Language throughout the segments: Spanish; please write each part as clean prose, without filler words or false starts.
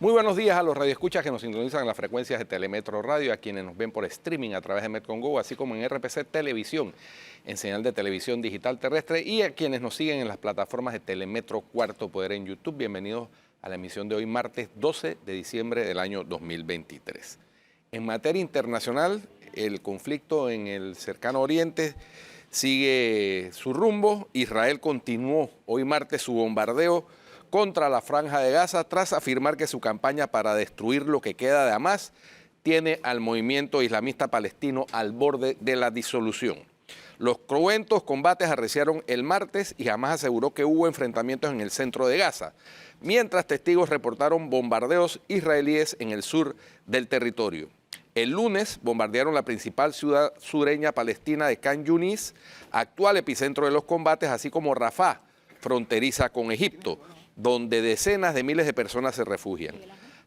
Muy buenos días a los radioescuchas que nos sintonizan en las frecuencias de Telemetro Radio, a quienes nos ven por streaming a través de Metcongo, así como en RPC Televisión, en señal de televisión digital terrestre, y a quienes nos siguen en las plataformas de Telemetro Cuarto Poder en YouTube. Bienvenidos a la emisión de hoy, martes 12 de diciembre del año 2023. En materia internacional, el conflicto en el cercano Oriente sigue su rumbo. Israel continuó hoy martes su bombardeo contra la Franja de Gaza tras afirmar que su campaña para destruir lo que queda de Hamás tiene al movimiento islamista palestino al borde de la disolución. Los cruentos combates arreciaron el martes y Hamás aseguró que hubo enfrentamientos en el centro de Gaza, mientras testigos reportaron bombardeos israelíes en el sur del territorio. El lunes bombardearon la principal ciudad sureña palestina de Khan Yunis, actual epicentro de los combates, así como Rafah, fronteriza con Egipto, donde decenas de miles de personas se refugian.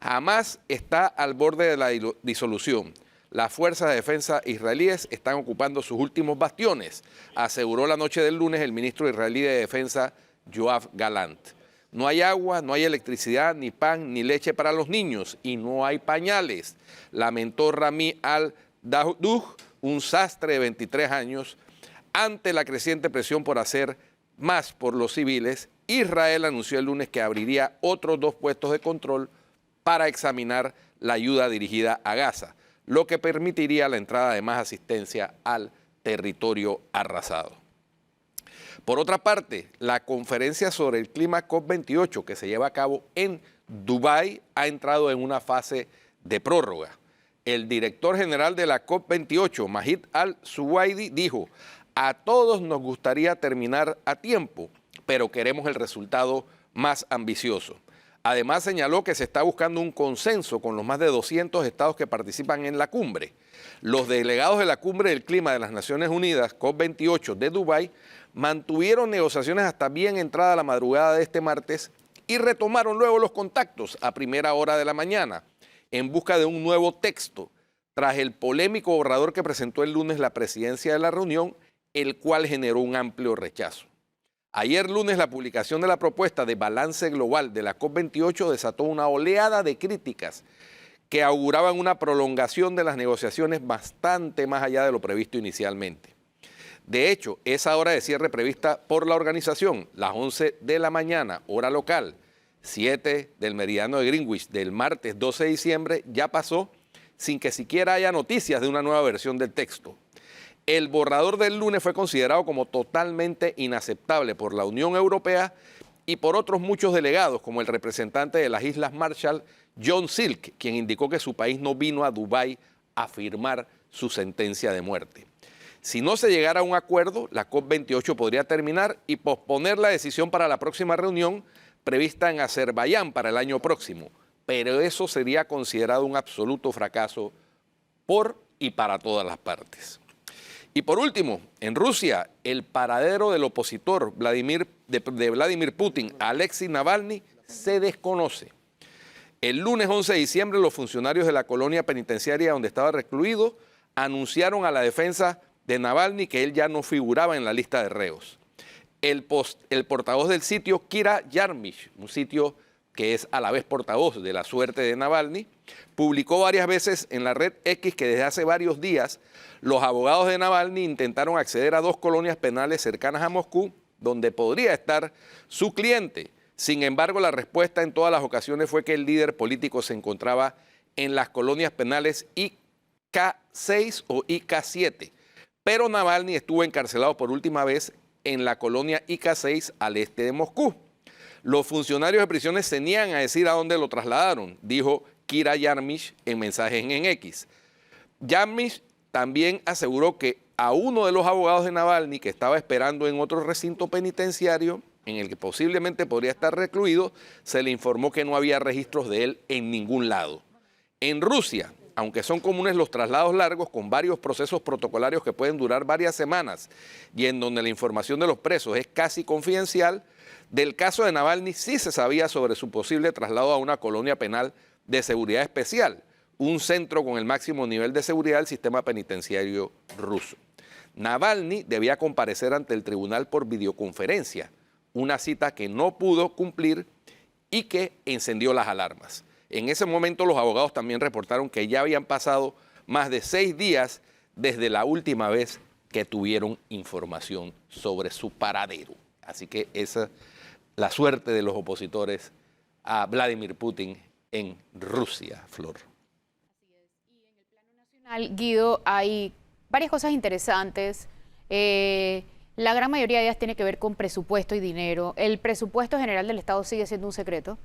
Hamás está al borde de la disolución. Las fuerzas de defensa israelíes están ocupando sus últimos bastiones, aseguró la noche del lunes el ministro israelí de Defensa, Yoav Gallant. No hay agua, no hay electricidad, ni pan, ni leche para los niños, y no hay pañales, lamentó Rami al-Dawduh, un sastre de 23 años. Ante la creciente presión por hacer más por los civiles, Israel anunció el lunes que abriría otros 2 puestos de control para examinar la ayuda dirigida a Gaza, lo que permitiría la entrada de más asistencia al territorio arrasado. Por otra parte, la conferencia sobre el clima COP28 que se lleva a cabo en Dubái ha entrado en una fase de prórroga. El director general de la COP28, Majid al-Suwaidi, dijo: "A todos nos gustaría terminar a tiempo, pero queremos el resultado más ambicioso". Además, señaló que se está buscando un consenso con los más de 200 estados que participan en la cumbre. Los delegados de la Cumbre del Clima de las Naciones Unidas, COP28 de Dubái, mantuvieron negociaciones hasta bien entrada la madrugada de este martes y retomaron luego los contactos a primera hora de la mañana en busca de un nuevo texto, tras el polémico borrador que presentó el lunes la presidencia de la reunión, el cual generó un amplio rechazo. Ayer lunes, la publicación de la propuesta de balance global de la COP28 desató una oleada de críticas que auguraban una prolongación de las negociaciones bastante más allá de lo previsto inicialmente. De hecho, esa hora de cierre prevista por la organización, las 11 de la mañana, hora local, 7 del meridiano de Greenwich del martes 12 de diciembre, ya pasó sin que siquiera haya noticias de una nueva versión del texto. El borrador del lunes fue considerado como totalmente inaceptable por la Unión Europea y por otros muchos delegados, como el representante de las Islas Marshall, John Silk, quien indicó que su país no vino a Dubái a firmar su sentencia de muerte. Si no se llegara a un acuerdo, la COP28 podría terminar y posponer la decisión para la próxima reunión prevista en Azerbaiyán para el año próximo, pero eso sería considerado un absoluto fracaso por y para todas las partes. Y por último, en Rusia, el paradero del opositor de Vladimir Putin, Alexei Navalny, se desconoce. El lunes 11 de diciembre, los funcionarios de la colonia penitenciaria donde estaba recluido anunciaron a la defensa de Navalny que él ya no figuraba en la lista de reos. El portavoz del sitio, Kira Yarmish, un sitio que es a la vez portavoz de la suerte de Navalny, publicó varias veces en la red X que desde hace varios días los abogados de Navalny intentaron acceder a 2 colonias penales cercanas a Moscú, donde podría estar su cliente. Sin embargo, la respuesta en todas las ocasiones fue que el líder político se encontraba en las colonias penales IK6 o IK7, pero Navalny estuvo encarcelado por última vez en la colonia IK6 al este de Moscú. Los funcionarios de prisiones se niegan a decir a dónde lo trasladaron, dijo Kira Yarmish en mensajes en X. Yarmish también aseguró que a uno de los abogados de Navalny, que estaba esperando en otro recinto penitenciario, en el que posiblemente podría estar recluido, se le informó que no había registros de él en ningún lado. En Rusia, aunque son comunes los traslados largos con varios procesos protocolarios que pueden durar varias semanas y en donde la información de los presos es casi confidencial, del caso de Navalny sí se sabía sobre su posible traslado a una colonia penal de seguridad especial, un centro con el máximo nivel de seguridad del sistema penitenciario ruso. Navalny debía comparecer ante el tribunal por videoconferencia, una cita que no pudo cumplir y que encendió las alarmas. En ese momento los abogados también reportaron que ya habían pasado más de 6 días desde la última vez que tuvieron información sobre su paradero. Así que esa es la suerte de los opositores a Vladimir Putin en Rusia, Flor. Guido, hay varias cosas interesantes. La gran mayoría de ellas tiene que ver con presupuesto y dinero. El presupuesto general del Estado sigue siendo un secreto.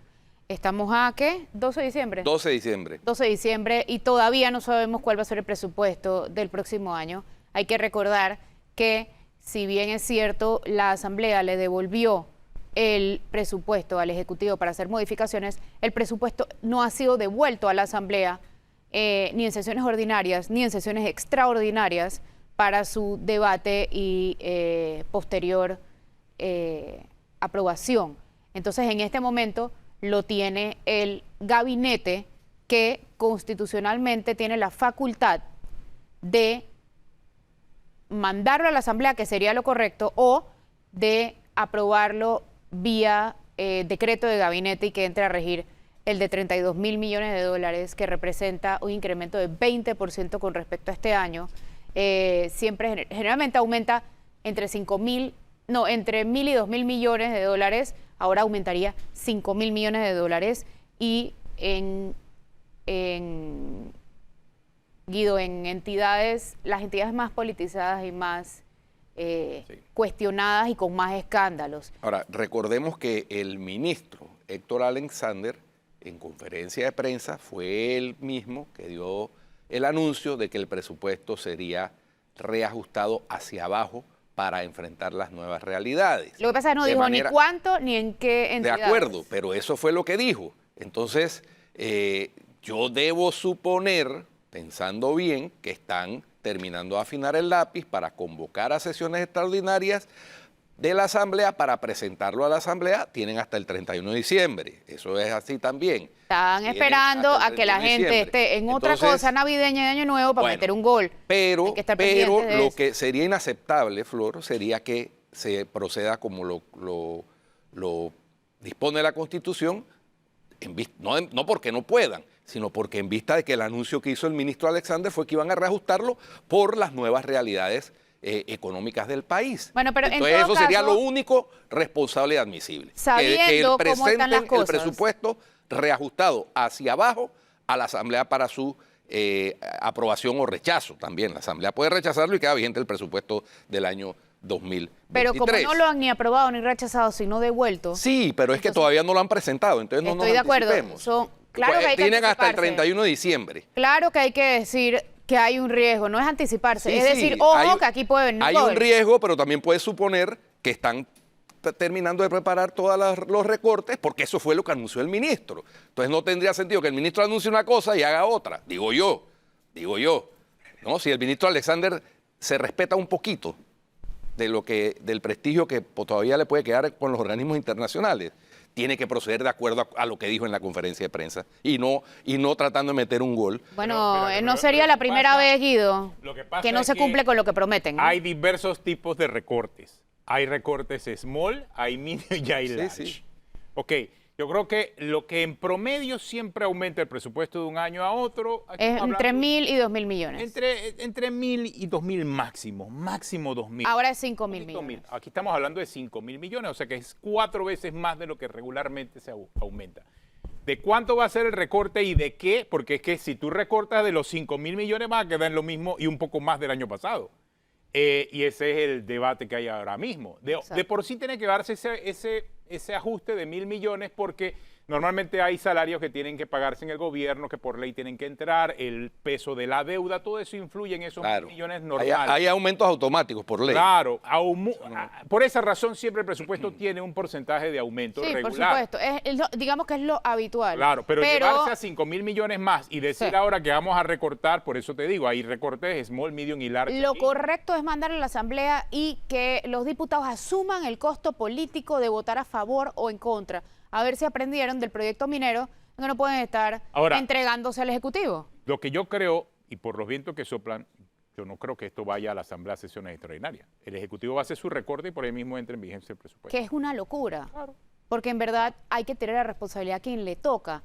Estamos a, ¿qué? 12 de diciembre. 12 de diciembre. 12 de diciembre y todavía no sabemos cuál va a ser el presupuesto del próximo año. Hay que recordar que, si bien es cierto, la Asamblea le devolvió el presupuesto al Ejecutivo para hacer modificaciones, el presupuesto no ha sido devuelto a la Asamblea ni en sesiones ordinarias ni en sesiones extraordinarias para su debate y posterior aprobación. Entonces, en este momento lo tiene el gabinete, que constitucionalmente tiene la facultad de mandarlo a la Asamblea, que sería lo correcto, o de aprobarlo vía decreto de gabinete y que entre a regir el de 32.000 millones de dólares, que representa un incremento de 20% con respecto a este año. Generalmente aumenta entre 1.000 y 2.000 millones de dólares, ahora aumentaría 5.000 millones de dólares y Guido, en entidades, las entidades más politizadas y más cuestionadas y con más escándalos. Ahora, recordemos que el ministro Héctor Alexander, en conferencia de prensa, fue él mismo que dio el anuncio de que el presupuesto sería reajustado hacia abajo para enfrentar las nuevas realidades. Lo que pasa es que no dijo ni cuánto ni en qué entidades. De acuerdo, pero eso fue lo que dijo. Entonces, yo debo suponer, pensando bien, que están terminando de afinar el lápiz para convocar a sesiones extraordinarias de la Asamblea para presentarlo a la Asamblea. Tienen hasta el 31 de diciembre. Eso es así también. Están esperando a que la gente esté en otra cosa navideña de Año Nuevo para meter un gol. Pero lo que sería inaceptable, Flor, sería que se proceda como lo dispone la Constitución, no porque no puedan, sino porque en vista de que el anuncio que hizo el ministro Alexander fue que iban a reajustarlo por las nuevas realidades económicas del país. Bueno, pero entonces eso sería lo único responsable y admisible. Sabiendo que cómo están las cosas. El presupuesto reajustado hacia abajo a la Asamblea para su aprobación o rechazo también. La Asamblea puede rechazarlo y queda vigente el presupuesto del año 2023. Pero como no lo han ni aprobado ni rechazado, sino devuelto. Sí, pero es que todavía no lo han presentado, entonces no nos anticipemos. Claro que hay que tienen hasta el 31 de diciembre. Claro que hay que decir que hay un riesgo, no es anticiparse, es decir, ojo, que aquí puede venir. Hay un riesgo, pero también puede suponer que están terminando de preparar todos los recortes, porque eso fue lo que anunció el ministro. Entonces no tendría sentido que el ministro anuncie una cosa y haga otra, digo yo. ¿No? Si el ministro Alexander se respeta un poquito del prestigio que todavía le puede quedar con los organismos internacionales, tiene que proceder de acuerdo a lo que dijo en la conferencia de prensa y no tratando de meter un gol. Bueno, no sería la primera vez, Guido, que no se cumple con lo que prometen, ¿no? Hay diversos tipos de recortes. Hay recortes small, hay medium y hay large. Sí. Ok, yo creo que lo que en promedio siempre aumenta el presupuesto de un año a otro. Es entre 1.000 y 2.000 millones. Entre 1.000 y 2.000 máximo 2.000. Ahora es 5.000 millones. Aquí estamos hablando de 5.000 millones, o sea que es 4 veces más de lo que regularmente se aumenta. ¿De cuánto va a ser el recorte y de qué? Porque es que si tú recortas de los 5.000 millones va a quedar en lo mismo y un poco más del año pasado. Y ese es el debate que hay ahora mismo. De por sí tiene que darse ese ajuste de 1.000 millones porque normalmente hay salarios que tienen que pagarse en el gobierno, que por ley tienen que entrar, el peso de la deuda, todo eso influye en esos 1.000 millones normales. Hay aumentos automáticos por ley. Claro, por esa razón siempre el presupuesto tiene un porcentaje de aumento regular. Por supuesto, digamos que es lo habitual. Claro, pero llevarse a 5.000 millones más y decir ahora que vamos a recortar, por eso te digo, hay recortes small, medium y large. Lo correcto es mandarle a la Asamblea y que los diputados asuman el costo político de votar a favor o en contra. A ver si aprendieron del proyecto minero, que no pueden estar entregándose al Ejecutivo. Lo que yo creo, y por los vientos que soplan, yo no creo que esto vaya a la Asamblea a sesiones extraordinarias. El Ejecutivo va a hacer su recorte y por ahí mismo entra en vigencia el presupuesto. Que es una locura. Claro. Porque en verdad hay que tener la responsabilidad a quien le toca.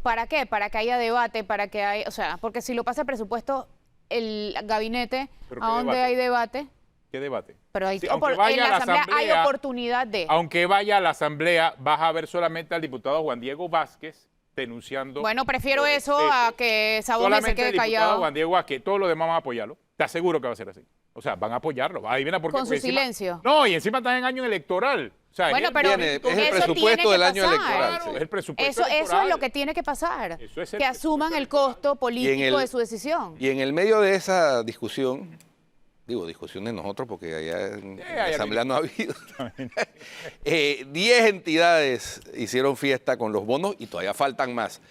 ¿Para qué? Para que haya debate, para que haya, o sea, porque si lo pasa el presupuesto, el gabinete, ¿Pero ¿a qué dónde debate? hay debate? ¿Qué debate? Pero hay, Sí, aunque en vaya la a la asamblea hay asamblea, oportunidad de. Aunque vaya a la asamblea, vas a ver solamente al diputado Juan Diego Vázquez denunciando. Bueno, prefiero los eso a excesos. que Esa Gómez se Solamente quede el diputado callado Juan Diego Vázquez, todos los demás van a apoyarlo. Te aseguro que va a ser así. O sea, van a apoyarlo. Adivina por qué. con su Porque encima- silencio. No, y encima están en año electoral. O sea, Bueno, es pero es el eso tiene presupuesto que del año pasar. electoral. Claro, Sí. es el presupuesto Eso es electoral. lo que tiene que pasar. Eso es el Que asuman el costo político de su decisión. Y en el medio de esa discusión, digo, discusión de nosotros, porque allá en la hay Asamblea no ha habido, 10 entidades hicieron fiesta con los bonos y todavía faltan más,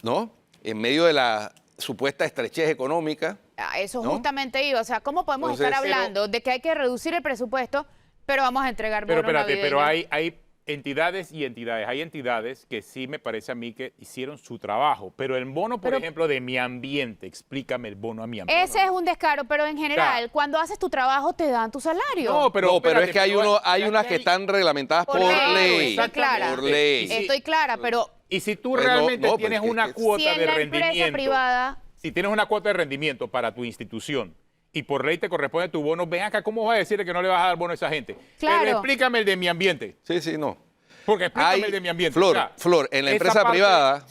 ¿no? En medio de la supuesta estrechez económica. Eso ¿no? justamente iba. O sea, ¿cómo podemos Entonces, estar hablando de que hay que reducir el presupuesto, pero vamos a entregar Pero bonos espérate, pero navideños? hay entidades y entidades. Hay entidades que sí me parece a mí que hicieron su trabajo. Pero el bono, por Pero- ejemplo, de mi ambiente, explícame el bono a mi ambiente. Ese es un descaro, pero en general, cuando haces tu trabajo te dan tu salario. No, pero, No, pero es espérate, que hay pero hay unas que están reglamentadas por ley. Estoy clara. Por ley. Estoy clara, pero Y si tú Pues no, realmente no, pero tienes es que- una que- cuota si en de la empresa rendimiento, privada, si tienes una cuota de rendimiento para tu institución y por ley te corresponde tu bono, ven acá, ¿cómo vas a decirle que no le vas a dar bono a esa gente? Claro. Pero explícame el de mi ambiente. Sí, sí, no. Porque explícame Hay, el de mi ambiente. Flor, O sea, Flor, en la esa empresa parte privada,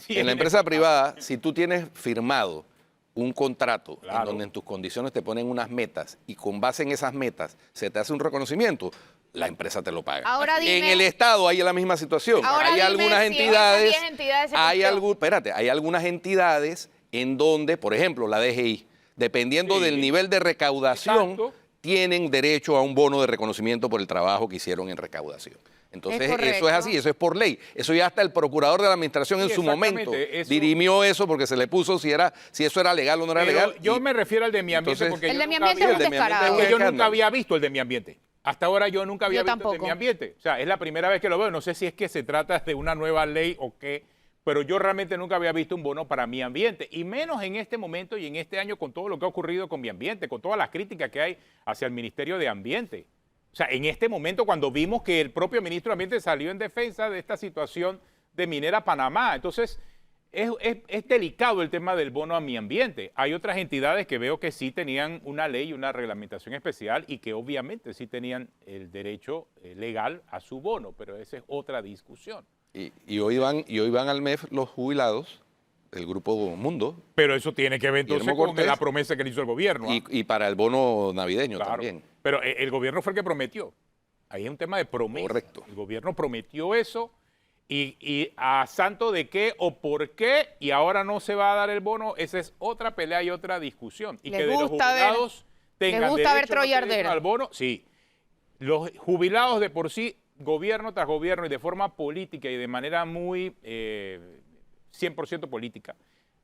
tiene- si tú tienes firmado un contrato en Claro. donde en tus condiciones te ponen unas metas y con base en esas metas se te hace un reconocimiento, la empresa te lo paga. Ahora dime- en el Estado hay la misma situación. Ahora Hay dime algunas si en esas entidades, 10 entidades se hay cumplió. hay algunas entidades en donde, por ejemplo, la DGI, dependiendo Sí. del nivel de recaudación, Exacto. tienen derecho a un bono de reconocimiento por el trabajo que hicieron en recaudación. Entonces, eso correcto. es así, eso es por ley. Eso ya hasta el procurador de la administración Sí, en su momento exactamente, eso- dirimió eso porque se le puso si eso era legal o no era Pero legal. yo y- me refiero al de mi ambiente entonces- porque el yo de mi nunca ambiente había- es un el de mi ambiente descarado. es porque yo escándalo. nunca había visto el de mi ambiente. Hasta ahora yo nunca había Yo visto el de tampoco. mi ambiente. O sea, es la primera vez que lo veo. No sé si es que se trata de una nueva ley o qué, pero yo realmente nunca había visto un bono para mi ambiente. Y menos en este momento y en este año con todo lo que ha ocurrido con mi ambiente, con todas las críticas que hay hacia el Ministerio de Ambiente. O sea, en este momento cuando vimos que el propio ministro de Ambiente salió en defensa de esta situación de Minera Panamá. Entonces, es delicado el tema del bono a mi ambiente. Hay otras entidades que veo que sí tenían una ley, una reglamentación especial y que obviamente sí tenían el derecho legal a su bono, pero esa es otra discusión. y hoy van al MEF los jubilados del Grupo Mundo Pero eso tiene que ver entonces Guillermo con Cortés. la promesa que le hizo el gobierno. ¿ah? y para el bono navideño Claro. también. Pero el gobierno fue el que prometió. Ahí es un tema de promesa. Correcto. El gobierno prometió eso y a santo de qué o por qué y ahora no se va a dar el bono, esa es otra pelea y otra discusión. Y Les que de los gusta ver- jubilados tengan les gusta ver derecho o no Troya derecho ardera. al bono, sí. Los jubilados de por sí, gobierno tras gobierno y de forma política y de manera muy 100% política,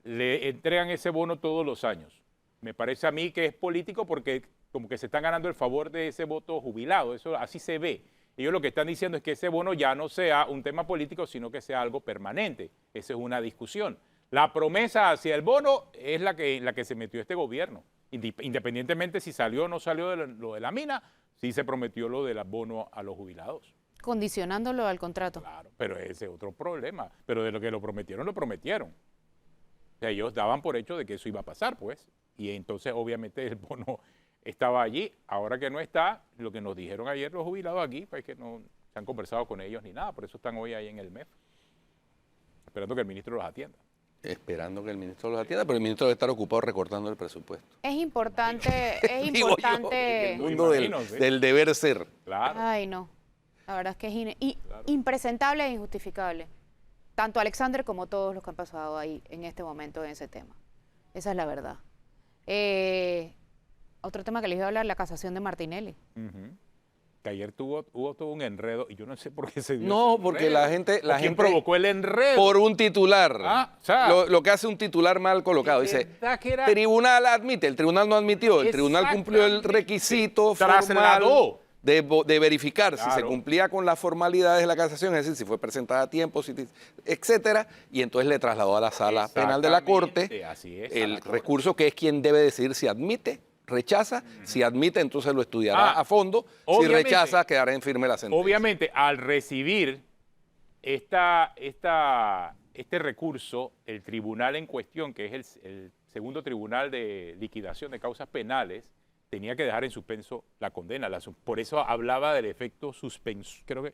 le entregan ese bono todos los años. Me parece a mí que es político porque como que se están ganando el favor de ese voto jubilado, eso así se ve. Ellos lo que están diciendo es que ese bono ya no sea un tema político, sino que sea algo permanente. Esa es una discusión. La promesa hacia el bono es la que se metió este gobierno. Independientemente si salió o no salió de lo de la mina, sí se prometió lo del bono a los jubilados. condicionándolo al contrato. Claro, pero ese es otro problema. Pero de lo que lo prometieron, lo prometieron. O sea, ellos daban por hecho de que eso iba a pasar, pues. Y entonces, obviamente, el bono estaba allí. Ahora que no está, lo que nos dijeron ayer los jubilados aquí, pues que no se han conversado con ellos ni nada. Por eso están hoy ahí en el MEF, esperando que el ministro los atienda. Esperando que el ministro los atienda, pero el ministro debe estar ocupado recortando el presupuesto. Es importante, es Digo yo, importante. el mundo Imagino, sí. del deber ser. Claro. Ay, no. La verdad es que es impresentable e injustificable. Tanto Alexander como todos los que han pasado ahí en este momento en ese tema. Esa es la verdad. Otro tema que les iba a hablar, la casación de Martinelli. Ujú. Que ayer hubo todo un enredo y yo no sé por qué se dio No, ese porque enredo. la gente- ¿O quién provocó el enredo? Por un titular. Ah, o sea, lo que hace un titular mal colocado. ¿de Dice, verdad que era? tribunal admite, el tribunal no admitió, el tribunal cumplió el Exactamente. requisito Trasladó. formal de verificar si se Claro. cumplía con las formalidades de la casación, es decir, si fue presentada a tiempo, etcétera, y entonces le trasladó a la sala penal de la Corte Exactamente, así es, a el la Corte. recurso que es quien debe decidir si admite, rechaza, si admite entonces lo estudiará Ah, a fondo, si obviamente. rechaza quedará en firme la sentencia. Obviamente, al recibir esta este recurso, el tribunal en cuestión, que es el segundo tribunal de liquidación de causas penales, tenía que dejar en suspenso la condena. Por eso hablaba del efecto suspensivo.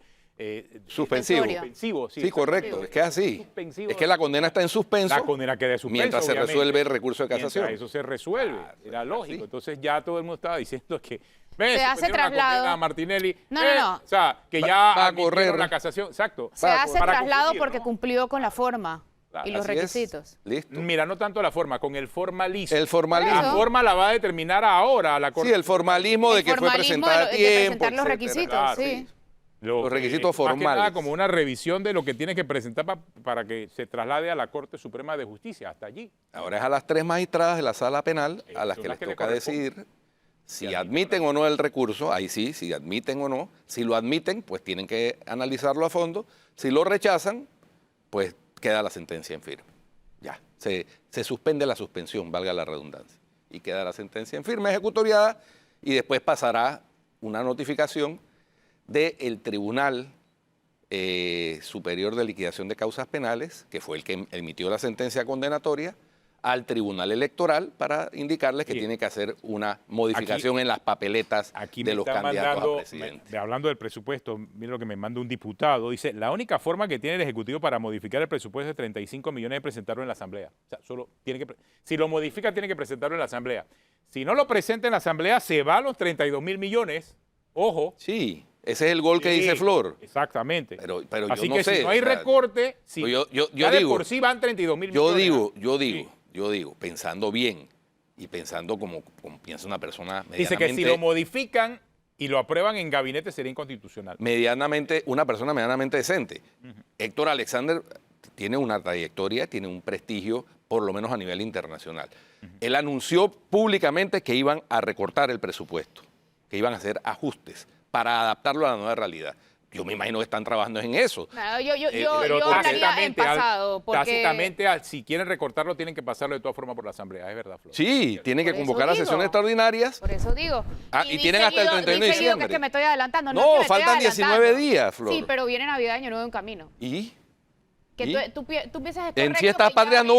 Suspensivo, sí, correcto. Es que es así. Suspensivo. Es que la condena está en suspenso. La condena queda en suspenso, mientras se obviamente. resuelve el recurso de casación. Mientras eso se resuelve. Era lógico. Sí. Entonces ya todo el mundo estaba diciendo que Se hace traslado. a Martinelli. No. O sea, que ya va a admitieron correr. la casación. Exacto. Se hace Para traslado confundir, porque ¿no? cumplió con la forma Claro, y los Así es. requisitos. Listo. Mira, no tanto la forma, con el formalismo. El formalismo. La forma la va a determinar ahora la Corte. Sí, el formalismo de El que fue formalismo presentada a de tiempo. presentar los etcétera. requisitos, Claro, sí. Los requisitos Más que nada formales. como una revisión de lo que tiene que presentar para que se traslade a la Corte Suprema de Justicia, hasta allí. Ahora es a las 3 magistradas de la sala penal a las Son que las les que le toca corresponde. decidir si admiten o no el recurso. Ahí sí, si admiten o no. Si lo admiten, pues tienen que analizarlo a fondo. Si lo rechazan, pues queda la sentencia en firme. Ya, se suspende la suspensión, valga la redundancia. Y queda la sentencia en firme, ejecutoriada, y después pasará una notificación del Tribunal Superior de Liquidación de Causas Penales, que fue el que emitió la sentencia condenatoria, al Tribunal Electoral para indicarles que Bien. tiene que hacer una modificación en las papeletas Aquí de me los están candidatos mandando, a presidente. hablando del presupuesto, mira lo que me manda un diputado, dice, la única forma que tiene el Ejecutivo para modificar el presupuesto de 35 millones es presentarlo en la Asamblea. O sea, solo tiene que, si lo modifica, tiene que presentarlo en la Asamblea. Si no lo presenta en la Asamblea, se va a los 32 mil millones. Ojo. Sí, ese es el gol que Sí, dice Flor. Exactamente. Pero Así yo no que sé. si no hay o sea, recorte, si yo ya de digo, por sí van 32 mil Yo millones. digo, pensando bien y pensando como piensa una persona Dice que si lo modifican y lo aprueban en gabinete sería inconstitucional. una persona medianamente decente. Héctor Alexander tiene una trayectoria, tiene un prestigio, por lo menos a nivel internacional. Él anunció públicamente que iban a recortar el presupuesto, que iban a hacer ajustes para adaptarlo a la nueva realidad. Yo me imagino que están trabajando en eso. No, yo Pero hablaría en pasado, porque tácitamente, si quieren recortarlo, tienen que pasarlo de todas formas por la Asamblea. Es verdad, Flor. Sí, tienen que Por eso convocar a digo. sesiones extraordinarias. por eso digo. Y tienen hasta el 31 de dice Guido que diciembre. es que me estoy adelantando. No, es que me estoy faltan 19 adelantando. días, Flor. Sí, pero viene Navidad, Año Nuevo en camino. ¿Y? Que ¿Y? tú piensas es En correcto Fiestas que Patrias llame- no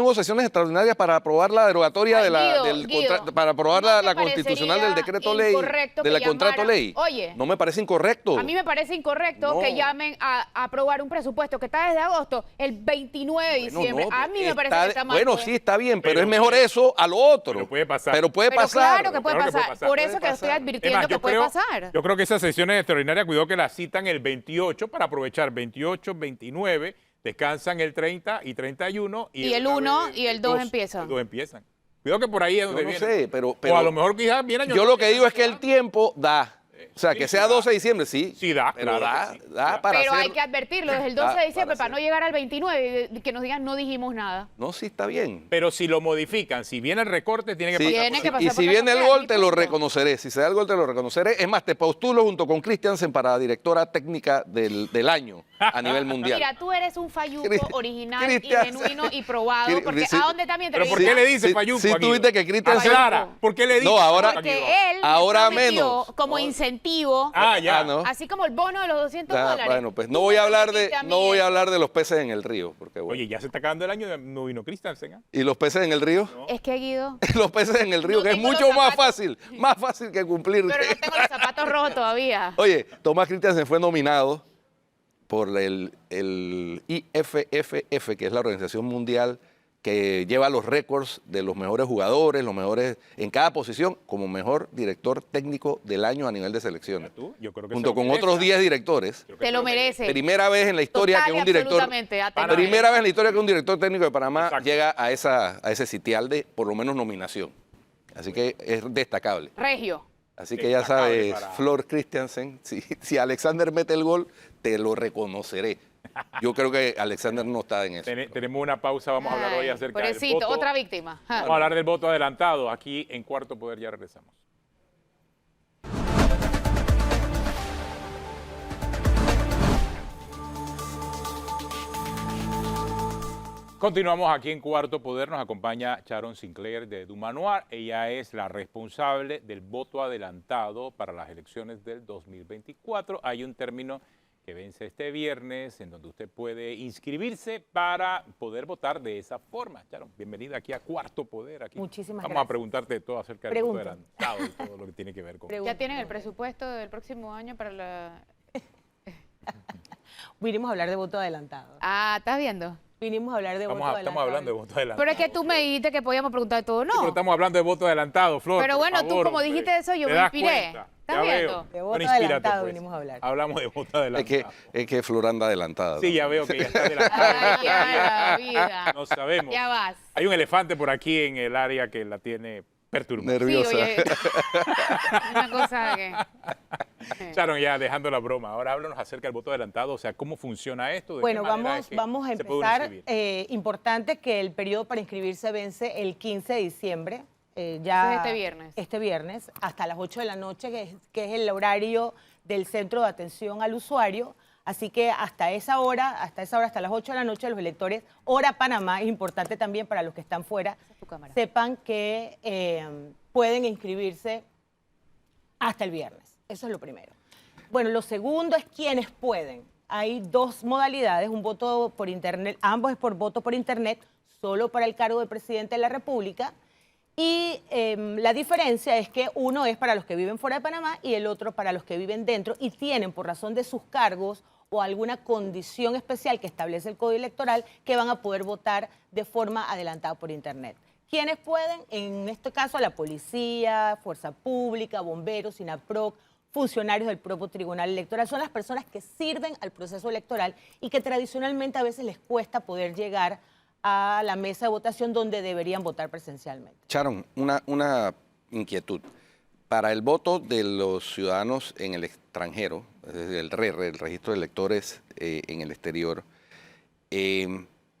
hubo sesiones extraordinarias para aprobar la derogatoria Ay, de la, Guido, para aprobar ¿no la, te la constitucional del parecería decreto ley, incorrecto de que la contrato llamaran? ley. Oye, No me parece incorrecto. a mí me parece incorrecto No. que llamen a aprobar un presupuesto que está desde agosto, el 29 de Bueno, diciembre. no, a mí me parece que está mal. Bueno, pues. sí, está bien, pero Pero es mejor eso a lo otro. pero puede pasar. Pero puede Pero pasar. claro que puede Claro que puede pasar. pasar. Por Puede eso que estoy pasar. advirtiendo que puede pasar. Yo creo que esas sesiones extraordinarias, cuidado que las citan el 28 para aprovechar 28, 29, descansan el 30 y 31. Y el otra 1 vez y el 2 empiezan. El 2 empiezan. Cuidado que por ahí es Yo donde no viene. sé, pero o a lo mejor quizás viene año yo nuevo, lo que digo es que el quizás tiempo da. O sea, Sí, que sí sea da. 12 de diciembre, sí. Sí da, Pero claro que sí, da da. para Pero hacer... hay que advertirlo desde el 12 Da de diciembre para para no llegar al 29 y que nos digan no dijimos nada. No, sí, está bien. Pero si lo modifican, si viene el recorte, tiene que Sí, pasar. Tiene por que ahí. pasar y por si la viene el Asamblea, gol, te lo punto. reconoceré. Si se da el gol, te lo reconoceré. Es más, te postulo junto con Christiansen para directora técnica del año a nivel mundial. Mira, tú eres un falluco Cristian- original Cristian- y genuino y probado, Cri- porque sí. ¿a dónde también te Pero ¿por qué le dice Sí, Fayuco? sí, a Guido? tuviste que Cristian- Aclara, ¿por qué le dice? No, ahora- Fayuco a Guido? Porque él Ahora prometió menos. como No. incentivo, Ah, ya. ¿no? así como el bono de los 200 Ah, dólares. bueno, pues Tú no voy a me hablar de prometiste a mí no voy a eso. hablar de los peces en el río, porque bueno. Oye, ya se está acabando el año y no vino Christensen. ¿Ah? ¿Y los peces en el río? Es que Guido, Los peces en el río, No que es tengo los mucho más zapatos. fácil que cumplir. pero no tengo los zapatos rojos todavía. Oye, Tomás Christiansen fue nominado por el IFFF, que es la organización mundial que lleva los récords de los mejores jugadores, los mejores en cada posición, como mejor director técnico del año a nivel de selecciones. ¿Tú? Yo creo que Junto se lo con merece, otros ¿ah? 10 directores. Creo que Te lo merece. Primera vez en la historia Total que y un director... absolutamente, ya te lo Primera vez en la historia que un director técnico de Panamá Exacto. llega a ese sitial de, por lo menos, nominación. Así que es destacable. Regio. Así que ya Destacable sabes, para- Flor Christiansen, si Alexander mete el gol, te lo reconoceré. Yo creo que Alexander no está en eso. Tenemos una pausa, vamos a hablar hoy Ay, acerca del pobrecito, voto. otra víctima. Ja. Vamos a hablar del voto adelantado. Aquí en Cuarto Poder ya regresamos. Continuamos aquí en Cuarto Poder. Nos acompaña Sharon Sinclair de Dumanoir. Ella es la responsable del voto adelantado para las elecciones del 2024. Hay un término que vence este viernes, en donde usted puede inscribirse para poder votar de esa forma. Sharon, bienvenida aquí a Cuarto Poder. Aquí. Muchísimas Vamos gracias. a preguntarte todo acerca del voto adelantado y todo lo que tiene que ver con ¿Ya tienen el presupuesto del próximo año para la...? Vinimos a hablar de voto adelantado. Ah, ¿estás viendo? Vinimos a hablar de voto adelantado. Estamos hablando de voto adelantado. Pero es que tú me dijiste que podíamos preguntar todo, Sí, pero ¿no? estamos hablando de voto adelantado, Flor. Pero por bueno, tú favor, como hombre. dijiste eso, yo ¿Te me das inspiré. cuenta? ¿Estás Ya viendo? veo. De voto Bueno, inspírate, adelantado pues. vinimos a hablar. Hablamos de voto adelantado. Es que Flor anda adelantada. Sí, ¿no? ya veo que ya está adelantada. Ay, ya, la vida. No sabemos. Ya vas. Hay un elefante por aquí en el área que la tiene perturbada. Nerviosa. Sí, oye, una cosa que... Sharon, ya dejando la broma, ahora háblanos acerca del voto adelantado, o sea, ¿cómo funciona esto? ¿De Bueno, qué manera es que vamos a se puede empezar. inscribir? Importante que el periodo para inscribirse vence el 15 de diciembre. Eso Ya es este viernes. Este viernes, hasta las 8 de la noche, que es el horario del centro de atención al usuario. Así que hasta esa hora, hasta las 8 de la noche, los electores, hora Panamá, es importante también para los que están fuera, Esa es tu cámara. sepan que pueden inscribirse hasta el viernes. Eso es lo primero. Bueno, lo segundo es quienes pueden. Hay dos modalidades, un voto por internet, ambos es por voto por internet, solo para el cargo de presidente de la República. Y la diferencia es que uno es para los que viven fuera de Panamá y el otro para los que viven dentro y tienen, por razón de sus cargos o alguna condición especial que establece el Código Electoral, que van a poder votar de forma adelantada por internet. ¿Quiénes pueden? En este caso, la policía, fuerza pública, bomberos, SINAPROC, funcionarios del propio Tribunal Electoral. Son las personas que sirven al proceso electoral y que tradicionalmente a veces les cuesta poder llegar a la mesa de votación donde deberían votar presencialmente. Sharon, una inquietud. Para el voto de los ciudadanos en el extranjero, es decir, el RER, el registro de electores en el exterior,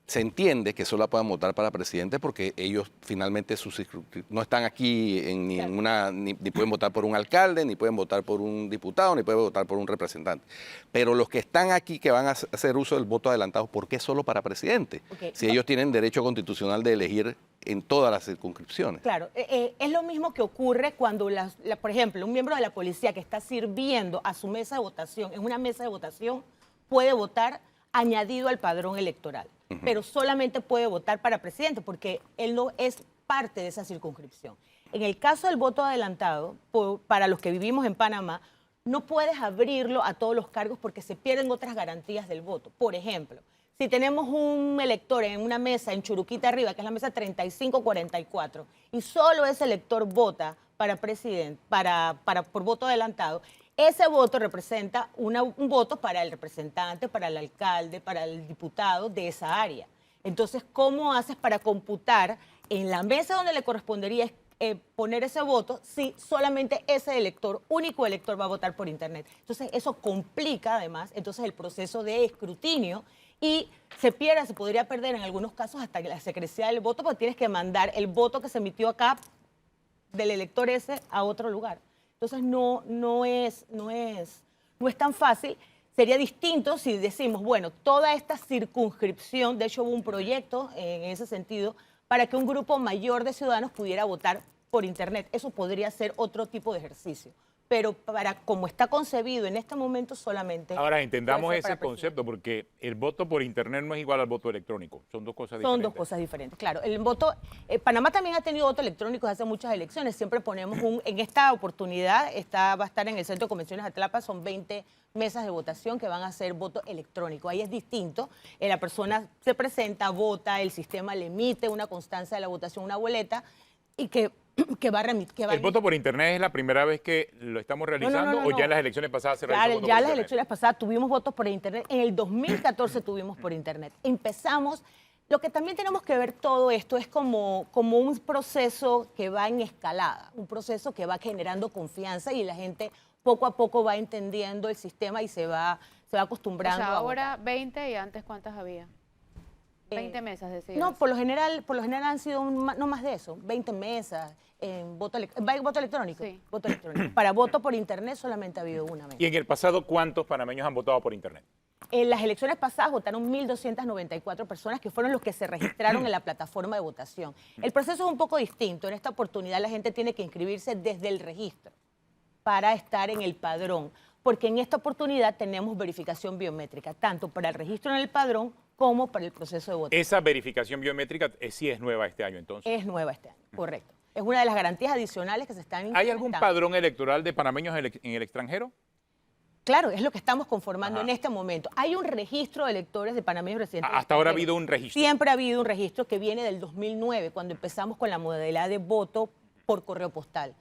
se entiende que solo puedan votar para presidente porque ellos finalmente no están aquí en ninguna, ni pueden votar por un alcalde, ni pueden votar por un diputado, ni pueden votar por un representante. Pero los que están aquí, que van a hacer uso del voto adelantado, ¿por qué solo para presidente? Okay. Si ellos tienen derecho constitucional de elegir en todas las circunscripciones. Claro, es lo mismo que ocurre cuando, por ejemplo, un miembro de la policía que está sirviendo a su mesa de votación, en una mesa de votación, puede votar añadido al padrón electoral, pero solamente puede votar para presidente porque él no es parte de esa circunscripción. En el caso del voto adelantado, para los que vivimos en Panamá, no puedes abrirlo a todos los cargos porque se pierden otras garantías del voto. Por ejemplo, si tenemos un elector en una mesa en Churuquita arriba, que es la mesa 3544, y solo ese elector vota para presidente, por voto adelantado, ese voto representa un voto para el representante, para el alcalde, para el diputado de esa área. Entonces, ¿cómo haces para computar en la mesa donde le correspondería poner ese voto si solamente ese elector, único elector, va a votar por internet? Entonces, eso complica además el proceso de escrutinio y se podría perder en algunos casos hasta la secrecía del voto porque tienes que mandar el voto que se emitió acá del elector ese a otro lugar. Entonces no es tan fácil. Sería distinto si decimos, bueno, toda esta circunscripción, de hecho hubo un proyecto en ese sentido, para que un grupo mayor de ciudadanos pudiera votar por internet. Eso podría ser otro tipo de ejercicio. Pero para como está concebido en este momento solamente... Ahora, entendamos puede ser ese para concepto, porque el voto por internet no es igual al voto electrónico. Son dos cosas diferentes. Son dos cosas diferentes, claro. El voto, Panamá también ha tenido voto electrónico desde hace muchas elecciones. Siempre ponemos en esta oportunidad, va a estar en el Centro de Convenciones de Atlapa, son 20 mesas de votación que van a ser voto electrónico. Ahí es distinto. La persona se presenta, vota, el sistema le emite una constancia de la votación, una boleta, y que va a remitir. ¿El voto por internet es la primera vez que lo estamos realizando o ya en las elecciones pasadas se realizó voto por Ya en las internet? elecciones pasadas tuvimos votos por internet. En el 2014 tuvimos por internet. Empezamos. Lo que también tenemos que ver todo esto es como un proceso que va en escalada, un proceso que va generando confianza y la gente poco a poco va entendiendo el sistema y se va acostumbrando. O sea, a ahora votar. 20 y antes ¿cuántas había? 20 mesas, decías. No, por lo general han sido no más de eso, 20 mesas en voto electrónico. Sí. Voto electrónico. Para voto por internet solamente ha habido una mesa. ¿Y en el pasado cuántos panameños han votado por internet? En las elecciones pasadas votaron 1.294 personas que fueron los que se registraron en la plataforma de votación. El proceso es un poco distinto. En esta oportunidad la gente tiene que inscribirse desde el registro para estar en el padrón. porque en esta oportunidad tenemos verificación biométrica, tanto para el registro en el padrón como para el proceso de votación. Esa verificación biométrica sí es nueva este año, entonces. Es nueva este año, correcto. Es una de las garantías adicionales que se están ¿Hay algún implementando. padrón electoral de panameños en el extranjero? Claro, es lo que estamos conformando Ajá. en este momento. Hay un registro de electores de panameños residentes. Hasta ahora ha extranjeros. habido un registro. Siempre ha habido un registro que viene del 2009, cuando empezamos con la modalidad de voto por correo postal.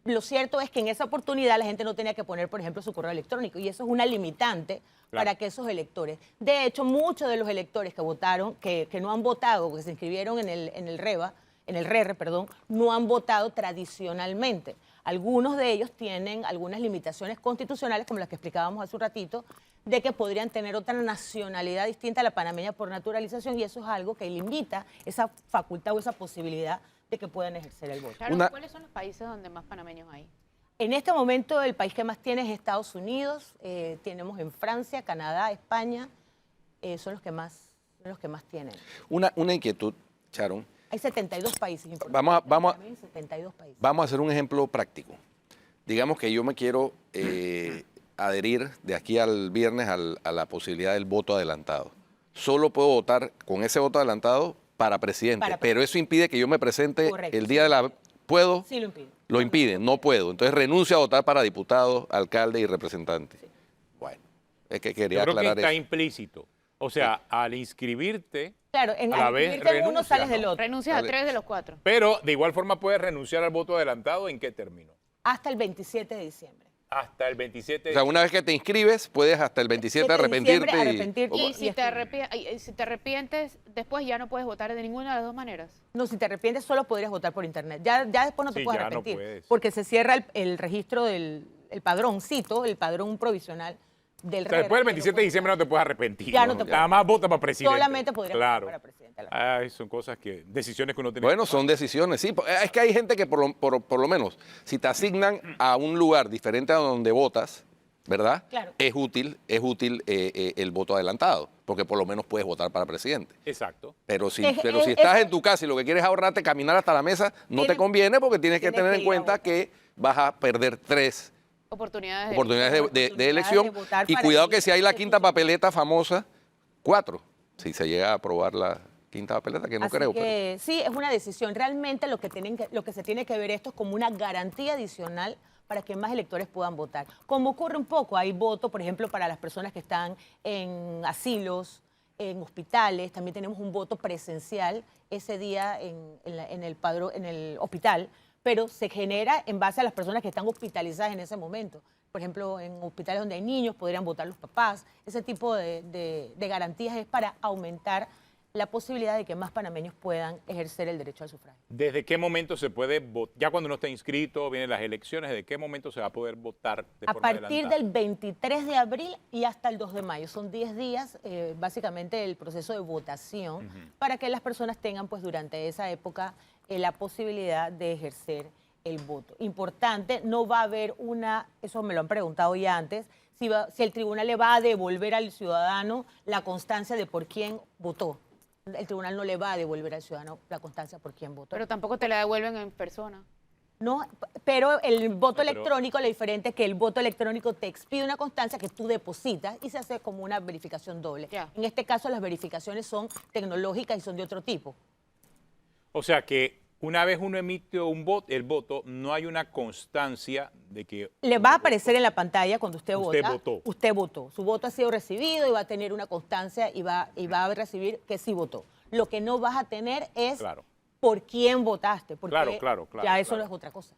Lo cierto es que en esa oportunidad la gente no tenía que poner, por ejemplo, su correo electrónico, y eso es una limitante Claro. para que esos electores. De hecho, muchos de los electores que votaron, que no han votado, que se inscribieron en el RERE, no han votado tradicionalmente. Algunos de ellos tienen algunas limitaciones constitucionales, como las que explicábamos hace un ratito, de que podrían tener otra nacionalidad distinta a la panameña por naturalización, y eso es algo que limita esa facultad o esa posibilidad de que puedan ejercer el voto. Claro, Una- ¿cuáles son los países donde más panameños hay? En este momento el país que más tiene es Estados Unidos, tenemos en Francia, Canadá, España, son los que más tienen. Una inquietud, Sharon. Hay 72 países importantes. Vamos a- También 72 países. Vamos a hacer un ejemplo práctico. Digamos que yo me quiero adherir de aquí al viernes a la posibilidad del voto adelantado. Solo puedo votar con ese voto adelantado para presidente, Para pero eso impide que yo me presente Correcto. el día de la... ¿Puedo? Sí, lo impide. Lo impide, no puedo. Entonces renuncio a votar para diputado, alcalde y representante. Bueno, es que quería Yo creo que aclarar está eso. implícito. O sea, al inscribirte, Claro, A la al vez inscribirte en uno renuncias, sales ¿no? del otro. Renuncias Vale. a 3 de los 4. pero de igual forma puedes renunciar al voto adelantado, ¿en qué término? Hasta el 27 de diciembre. Hasta el 27 O sea, una vez que te inscribes, puedes hasta el 27 7 de diciembre arrepentirte. arrepentirte. Y si te arrepientes, después ya no puedes votar de ninguna de las dos maneras. No, si te arrepientes solo podrías votar por internet. Ya después no te Sí, puedes ya no arrepentir. puedes. Porque se cierra el registro del padroncito, el padrón provisional del O sea, después del RR, 27 de diciembre no te puedes arrepentir. Ya no te Nada puedes. más vota para presidente. Solamente podrías Claro. votar para presidente. Ay, son cosas decisiones que uno tiene Bueno, que tomar. son decisiones, sí. Es que hay gente que por lo menos, si te asignan a un lugar diferente a donde votas, ¿verdad? Claro. Es útil el voto adelantado, porque por lo menos puedes votar para presidente. Exacto. Pero si Es- estás es- en tu casa y lo que quieres es ahorrarte caminar hasta la mesa, no te Tienes- conviene porque tienes que tienes tener que en ir a cuenta votar. que vas a perder 3 Oportunidades de oportunidades de oportunidades elección. de votar Y para cuidado el que si hay la este quinta funcionario. papeleta famosa, 4. Si se llega a aprobar la quinta papeleta, que no Así creo. pero- que sí, es una decisión. Realmente lo que se tiene que ver esto es como una garantía adicional para que más electores puedan votar. Como ocurre un poco, hay voto, por ejemplo, para las personas que están en asilos, en hospitales, también tenemos un voto presencial ese día en el hospital, pero se genera en base a las personas que están hospitalizadas en ese momento. Por ejemplo, en hospitales donde hay niños podrían votar los papás. Ese tipo de garantías es para aumentar la posibilidad de que más panameños puedan ejercer el derecho al sufragio. ¿Desde qué momento se puede votar? Ya cuando uno está inscrito, vienen las elecciones, ¿desde qué momento se va a poder votar de A forma partir adelantada? del 23 de abril y hasta el 2 de mayo. Son 10 días, básicamente, el proceso de votación para que las personas tengan, pues, durante esa época la posibilidad de ejercer el voto. Importante, no va a haber eso me lo han preguntado ya antes, si el tribunal le va a devolver al ciudadano la constancia de por quién votó. El tribunal no le va a devolver al ciudadano la constancia por quién votó. Pero tampoco te la devuelven en persona. No, pero el voto No, pero- electrónico, lo diferente es que el voto electrónico te expide una constancia que tú depositas y se hace como una verificación doble. Ya. En este caso las verificaciones son tecnológicas y son de otro tipo. O sea que una vez uno emite el voto, no hay una constancia de que... Le va a aparecer en la pantalla cuando usted Usted vota. votó. Usted votó. Su voto ha sido recibido y va a tener una constancia y va a recibir que sí votó. Lo que no vas a tener es Claro. por quién votaste. Porque Claro, ya eso claro. no es otra cosa.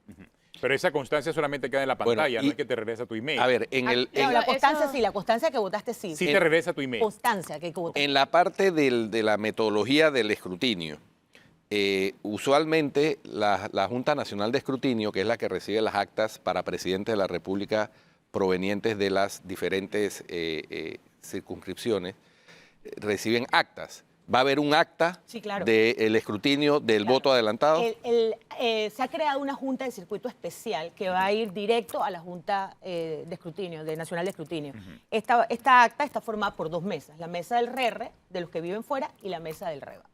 Pero esa constancia solamente queda en la Bueno, pantalla, y- no es que te regresa tu email. A ver, en No, la constancia eso- sí, la constancia que votaste sí. Sí te regresa tu email. Constancia que votaste. En la parte de la metodología del escrutinio, usualmente la Junta Nacional de Escrutinio, que es la que recibe las actas para presidente de la República provenientes de las diferentes circunscripciones, reciben actas. ¿Va a haber un acta Sí, claro. del escrutinio del Claro. voto adelantado? Se ha creado una junta de circuito especial que va a ir directo a la Junta de Escrutinio, de Nacional de Escrutinio. Esta acta está formada por 2 mesas, la mesa del RR, de los que viven fuera, y la mesa del REVA.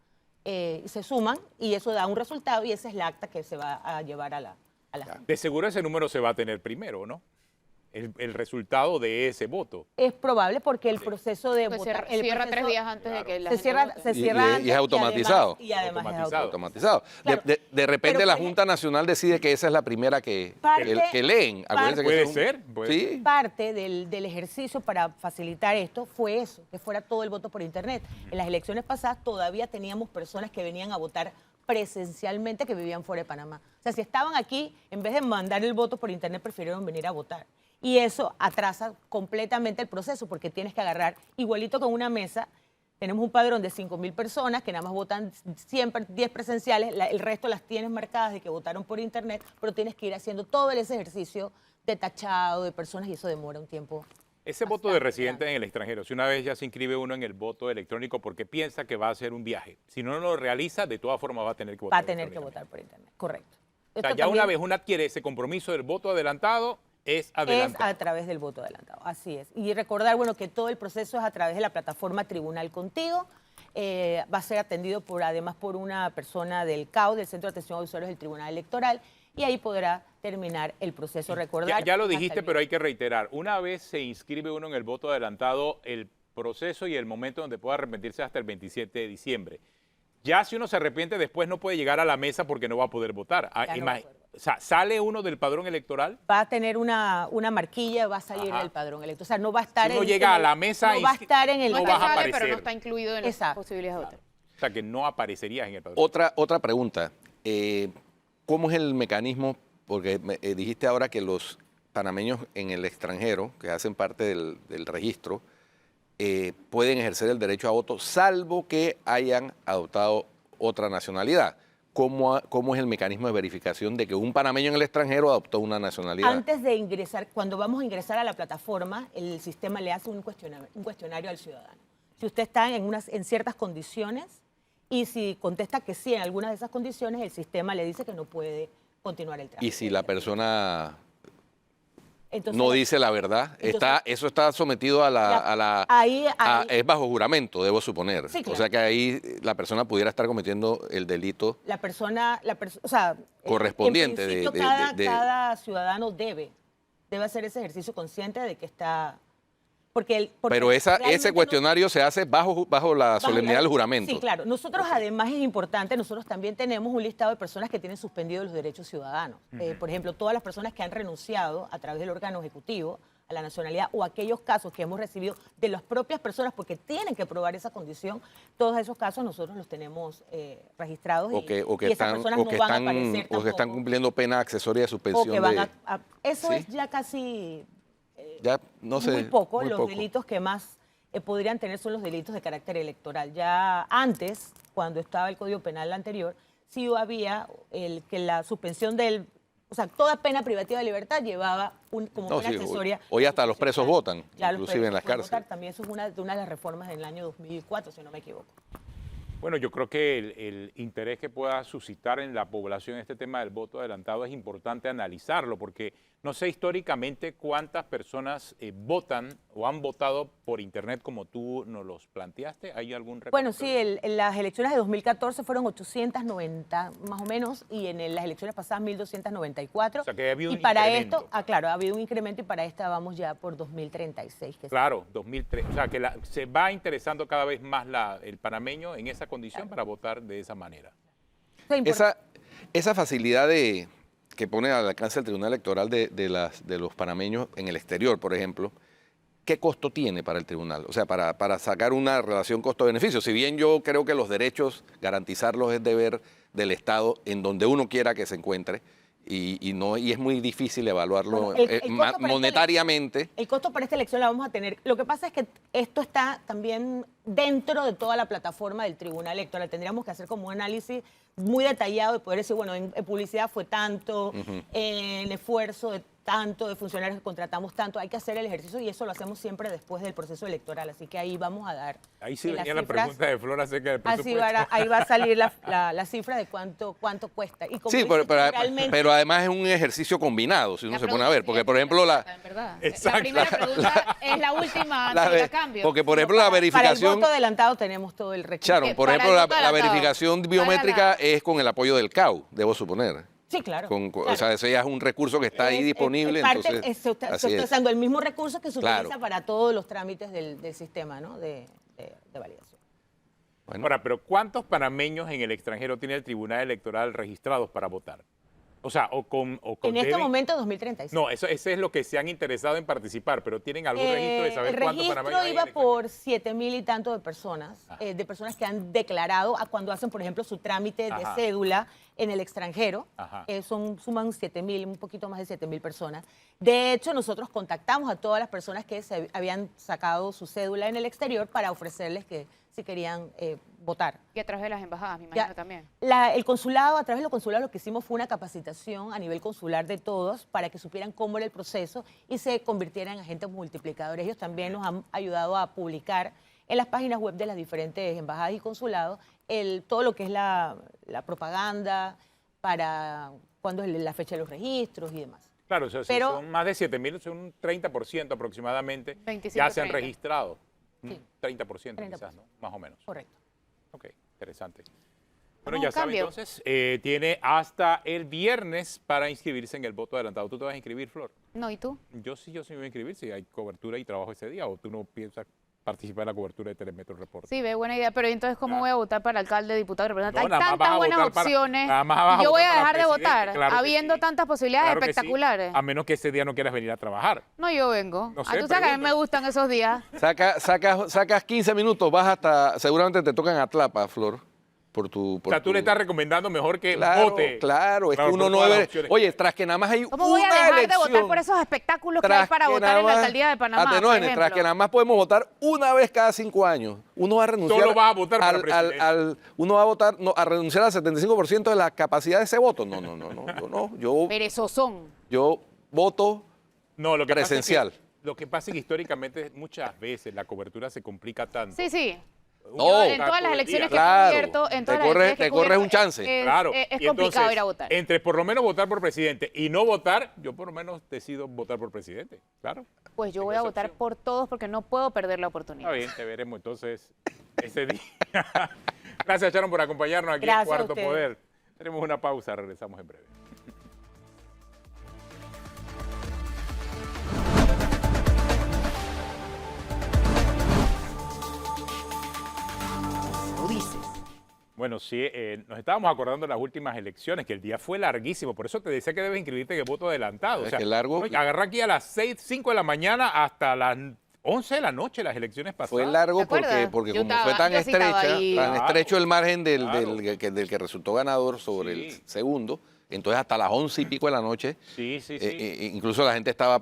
Se suman y eso da un resultado y esa es la acta que se va a llevar a la Junta. De seguro ese número se va a tener primero, ¿no? el resultado de ese voto. Es probable porque el proceso de Pues votar... cierra el 3 proceso- días antes de que la se gente cierra, vote. se cierra antes y es automatizado. Y además es Automatizado. Automatizado. Claro. De repente Pero la puede- Junta Nacional decide que esa es la primera que leen. Acuérdense que Puede eso es ser, puede Sí. Parte del ejercicio para facilitar esto fue eso, que fuera todo el voto por Internet. En las elecciones pasadas todavía teníamos personas que venían a votar presencialmente que vivían fuera de Panamá. O sea, si estaban aquí, en vez de mandar el voto por Internet, prefirieron venir a votar. Y eso atrasa completamente el proceso porque tienes que agarrar, igualito con una mesa, tenemos un padrón de 5.000 personas que nada más votan siempre 10 presenciales, el resto las tienes marcadas de que votaron por Internet, pero tienes que ir haciendo todo ese ejercicio de tachado de personas y eso demora un tiempo. Ese voto de residente en el extranjero, si una vez ya se inscribe uno en el voto electrónico porque piensa que va a hacer un viaje, si no lo realiza, de todas formas va a tener que votar. Va a tener que votar por Internet, correcto. O sea, Esto ya una también vez uno adquiere ese compromiso del voto adelantado, es es adelantado. a través del voto adelantado, así es. Y recordar, bueno, que todo el proceso es a través de la plataforma Tribunal Contigo. Va a ser atendido además por una persona del CAU, del Centro de Atención a Usuarios del Tribunal Electoral, y ahí podrá terminar el proceso. Recordar. Ya lo hasta dijiste, el pero hay que reiterar. Una vez se inscribe uno en el voto adelantado, el proceso y el momento donde pueda arrepentirse hasta el 27 de diciembre. Ya si uno se arrepiente, después no puede llegar a la mesa porque no va a poder votar. Ya no va a poder votar. O sea, ¿sale uno del padrón electoral? Va a tener una marquilla, va a salir Ajá. del padrón electoral. O sea, no va a estar Si uno llega a la mesa no va a estar en el No no es que vas a sale, pero aparecer. no está incluido en las Exacto. posibilidades de votar. O sea, que no aparecerías en el padrón. Otra pregunta. ¿Cómo es el mecanismo? Porque dijiste ahora que los panameños en el extranjero, que hacen parte del registro, pueden ejercer el derecho a voto, salvo que hayan adoptado otra nacionalidad. ¿Cómo es el mecanismo de verificación de que un panameño en el extranjero adoptó una nacionalidad? Antes de ingresar, cuando vamos a ingresar a la plataforma, el sistema le hace un cuestionario al ciudadano. Si usted está en ciertas condiciones y si contesta que sí en algunas de esas condiciones, el sistema le dice que no puede continuar el trámite. Y si la persona Entonces, no dice la verdad, entonces- eso está sometido ahí- es bajo juramento, debo suponer. Sí, claro. O sea que ahí la persona pudiera estar cometiendo el delito. o sea, Correspondiente en de- principio de- cada ciudadano debe hacer ese ejercicio consciente de que está... porque Pero realmente ese no- cuestionario se hace bajo la solemnidad del juramento. Sí, claro. Nosotros además es importante, nosotros también tenemos un listado de personas que tienen suspendidos los derechos ciudadanos. Por ejemplo, todas las personas que han renunciado a través del órgano ejecutivo a la nacionalidad o aquellos casos que hemos recibido de las propias personas porque tienen que probar esa condición, todos esos casos nosotros los tenemos registrados O que y esas personas no van a aparecer o que están tampoco, cumpliendo pena accesoria de o suspensión. que van de, eso ¿Sí? es ya casi ya no sé. muy poco. muy Los poco. delitos que más podrían tener son los delitos de carácter electoral. Ya antes, cuando estaba el Código Penal anterior, sí había que la suspensión o sea, toda pena privativa de libertad llevaba como No, pena sí, accesoria. hoy hasta los presos votan, Ya los inclusive en las presos pueden cárceles. votar. También eso es una de las reformas del año 2004, si no me equivoco. Bueno, yo creo que el interés que pueda suscitar en la población este tema del voto adelantado es importante analizarlo, porque no sé históricamente cuántas personas votan o han votado por Internet como tú nos los planteaste. ¿Hay algún Bueno, recuento? sí, en las elecciones de 2014 fueron 890 más o menos y en las elecciones pasadas 1.294. O sea, que ha habido y un para incremento. esto, claro, ha habido un incremento y para esta vamos ya por 2036. Que Claro, 2003. O sea, que se va interesando cada vez más el panameño en esa condición para votar de esa manera. Esa facilidad que pone al alcance del Tribunal Electoral de los panameños en el exterior, por ejemplo, ¿qué costo tiene para el tribunal? O sea, para sacar una relación costo-beneficio. Si bien yo creo que los derechos, garantizarlos es deber del Estado en donde uno quiera que se encuentre, y es muy difícil evaluarlo Bueno, el costo para monetariamente. El costo para esta elección la vamos a tener. Lo que pasa es que esto está también dentro de toda la plataforma del Tribunal Electoral. Tendríamos que hacer como un análisis muy detallado de poder decir, bueno, en publicidad fue tanto, en esfuerzo de tanto, de funcionarios que contratamos tanto. Hay que hacer el ejercicio y eso lo hacemos siempre después del proceso electoral. Así que ahí vamos a dar. Ahí sí las venía la cifras. pregunta de Flor acerca del Así presupuesto. ahí va a salir la cifra de cuánto cuesta. Y como Sí, dices, pero, pero además es un ejercicio combinado, si uno se pone a ver. Porque, por ejemplo, En verdad. Exacto. La primera pregunta es la última antes de la cambio. porque, por ejemplo, la para el verificación... voto adelantado tenemos todo el requisito. Sharon, por Para ejemplo, el la voto adelantado, verificación para biométrica la- es con el apoyo del CAU, debo suponer. Sí, claro. O sea, ese ya es un recurso que está ahí disponible. Se está usando el mismo recurso que se utiliza para todos los trámites del sistema, ¿no? de validación. Bueno. Ahora, pero ¿cuántos panameños en el extranjero tiene el Tribunal Electoral registrados para votar? O sea, en este momento 2036. No, ese es lo que se han interesado en participar, pero ¿tienen algún registro de saber cuántos panameños hay? El registro iba por 7.000 y tanto de personas que han declarado cuando hacen, por ejemplo, su trámite de cédula en el extranjero. Suman 7.000, un poquito más de 7.000 personas. De hecho, nosotros contactamos a todas las personas que se habían sacado su cédula en el exterior para ofrecerles que si querían votar. Y a través de las embajadas, me imagino también. El consulado, a través de los consulados, lo que hicimos fue una capacitación a nivel consular de todos para que supieran cómo era el proceso y se convirtieran en agentes multiplicadores. Ellos también nos han ayudado a publicar en las páginas web de las diferentes embajadas y consulados todo lo que es la propaganda para cuándo es la fecha de los registros y demás. Claro, o sea, si son más de 7.000, son un 30% aproximadamente 25, ya se han registrado. Sí. 30% quizás, ¿no? Más o menos. Correcto. Ok, interesante. Bueno, ya saben, entonces, tiene hasta el viernes para inscribirse en el voto adelantado. ¿Tú te vas a inscribir, Flor? No, ¿y tú? Yo sí me voy a inscribir si hay cobertura y trabajo ese día, o tú no piensas participar en la cobertura de Telemetro Report. Sí, ve, buena idea, pero entonces, ¿cómo voy a votar para alcalde, diputado, representante? Hay tantas buenas opciones. Yo voy a dejar de votar, habiendo tantas posibilidades espectaculares. A menos que ese día no quieras venir a trabajar. No, yo vengo. No sé, tú sabes que a mí me gustan esos días. Sacas 15 minutos, vas seguramente te tocan a Tlapa, Flor. O sea, tú le estás recomendando mejor que vote. Claro, es que uno no debe... Oye, tras que nada más hay ¿Cómo voy a dejar de votar por esos espectáculos que hay para votar en la alcaldía de Panamá, por ejemplo? Tras que nada más podemos votar una vez cada 5 años. Uno va a renunciar... Solo vas a votar para presidente. Uno va a votar, a renunciar al 75% de la capacidad de ese voto. No. Perezosón. Yo voto presencial. Lo que pasa es que históricamente muchas veces la cobertura se complica tanto. Sí. No, en todas las elecciones que he cubierto, te corres un chance. Es complicado ir a votar. Entre por lo menos votar por presidente y no votar, yo por lo menos decido votar por presidente, claro. Pues yo voy a votar por todos porque no puedo perder la oportunidad. Está bien, te veremos entonces ese día. Gracias, Sharon, por acompañarnos aquí en Cuarto Poder. Tenemos una pausa, regresamos en breve. Bueno, sí, nos estábamos acordando de las últimas elecciones, que el día fue larguísimo, por eso te decía que debes inscribirte en el voto adelantado. O sea, largo. Agarrar aquí a las 5 de la mañana hasta las 11 de la noche las elecciones pasadas. Fue largo porque como fue tan estrecho el margen del que resultó ganador sobre el segundo, entonces hasta las 11 y pico de la noche. Sí. Incluso la gente estaba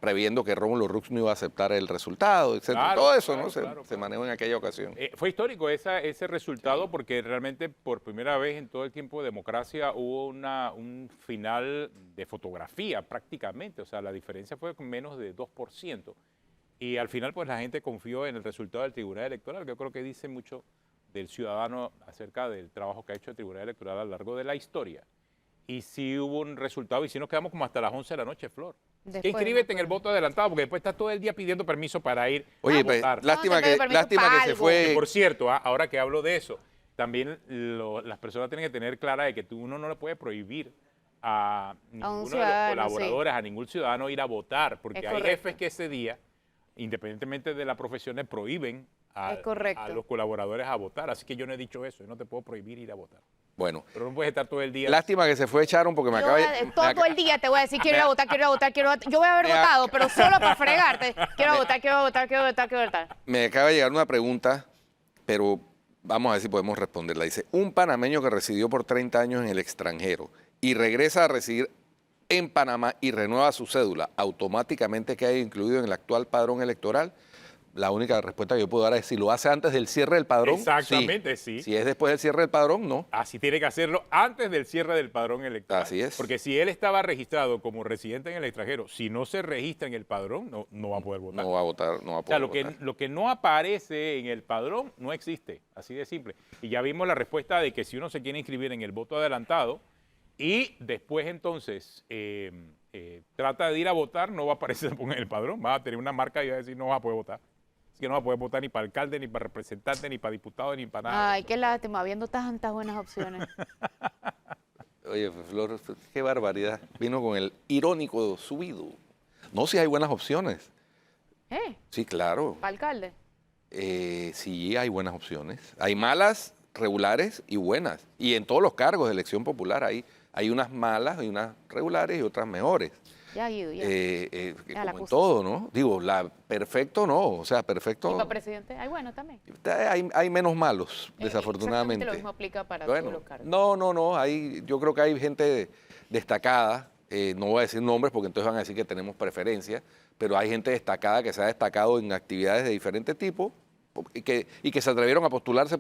previendo que Rómulo Rux no iba a aceptar el resultado, etc. Todo eso se manejó en aquella ocasión. Fue histórico ese resultado porque realmente por primera vez en todo el tiempo de democracia hubo un final de fotografía prácticamente. O sea, la diferencia fue con menos de 2%. Y al final pues la gente confió en el resultado del Tribunal Electoral, que yo creo que dice mucho del ciudadano acerca del trabajo que ha hecho el Tribunal Electoral a lo largo de la historia. Y sí hubo un resultado, y sí nos quedamos como hasta las 11 de la noche, Flor. Inscríbete en el voto adelantado, porque después estás todo el día pidiendo permiso para ir a votar. Lástima que se fue... Y por cierto, ahora que hablo de eso, también las personas tienen que tener clara de que uno no le puede prohibir a ninguno de los colaboradores, a ningún ciudadano ir a votar, porque hay jefes que ese día, independientemente de la profesión, le prohíben a los colaboradores a votar. Así que yo no he dicho eso, yo no te puedo prohibir ir a votar. Bueno. Pero no puedes estar todo el día. Lástima que se fue Sharon porque todo el día te voy a decir quiero ir a votar. Yo voy a haber votado, pero solo para fregarte. Quiero votar. Me acaba de llegar una pregunta, pero vamos a ver si podemos responderla. Dice, un panameño que residió por 30 años en el extranjero y regresa a residir en Panamá y renueva su cédula, ¿automáticamente queda incluido en el actual padrón electoral? La única respuesta que yo puedo dar es si lo hace antes del cierre del padrón. Exactamente, sí. Si es después del cierre del padrón, no. Así tiene que hacerlo antes del cierre del padrón electoral. Así es. Porque si él estaba registrado como residente en el extranjero, si no se registra en el padrón, no va a poder votar. No va a votar, no va a poder votar. Lo que no aparece en el padrón no existe, así de simple. Y ya vimos la respuesta de que si uno se quiere inscribir en el voto adelantado y después entonces trata de ir a votar, no va a aparecer en el padrón, va a tener una marca y va a decir no va a poder votar. Que no va a poder votar ni para alcalde, ni para representante, ni para diputado, ni para nada. Ay, qué lástima, habiendo tantas buenas opciones. Oye, Flor, qué barbaridad. Vino con el irónico subido. No, si hay buenas opciones. Sí, claro. ¿Para alcalde? Sí, hay buenas opciones. Hay malas, regulares y buenas. Y en todos los cargos de elección popular hay unas malas, hay unas regulares y otras mejores. Ya, Guido, ya. Ya la Como en puso. todo, ¿no? Digo, perfecto no, o sea, ¿Y perfecto. para presidente? Ay, bueno, también. Hay menos malos, desafortunadamente. Exactamente lo mismo aplica para Bueno, todos los cargos. no, yo creo que hay gente destacada, no voy a decir nombres porque entonces van a decir que tenemos preferencia, pero hay gente destacada que se ha destacado en actividades de diferente tipo y que se atrevieron a postularse